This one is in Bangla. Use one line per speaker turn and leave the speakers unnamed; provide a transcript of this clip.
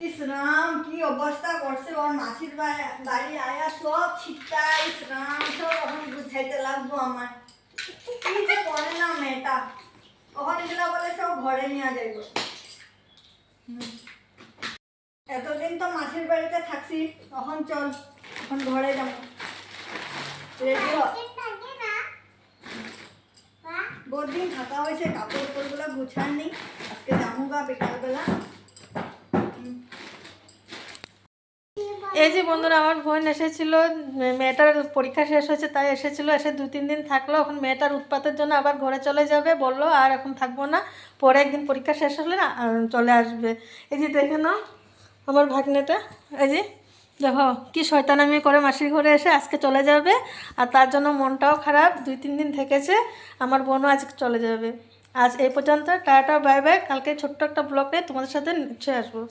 ইস রাম কি অবস্থা করছে ওর মাসির বাড়ি আয়া সব ছিটটা ইস রাম সব এখন গুছাইতে লাগবো আমার কি যে করে না মেয়েটা ওখানে এগুলা বলে সব ঘরে নিয়ে যাইব এতদিন তো মাসির বাড়িতে থাকছি তখন চল এখন ঘরে যাবো রেডিও বহুত দিন থাকা হয়েছে কাপড় উপরগুলো গুছার নেই আজকে যাবো গা বিকালবেলা
এই যে বন্ধুরা আমার বোন এসেছিল, মেয়েটার পরীক্ষা শেষ হয়েছে তাই এসেছিল, এসে 2-3 দিন থাকলো। এখন মেয়েটার উৎপাতের জন্য আবার ঘরে চলে যাবে বললো, আর এখন থাকবো না, পরে একদিন পরীক্ষা শেষ হলে না চলে আসবে। এই যে দেখে নাও আমার ভাগ্নেটা, এই যে দেখো কি শয়তানামি করে মাসির ঘরে এসে আজকে চলে যাবে, আর তার জন্য মনটাও খারাপ। 2-3 দিন থেকেছে, আমার বোনও আজকে চলে যাবে। আজ এই পর্যন্ত, টাটা বাই বাই। কালকে ছোট্ট একটা ব্লগ নিয়ে তোমাদের সাথে নিশ্চয়ই আসবো।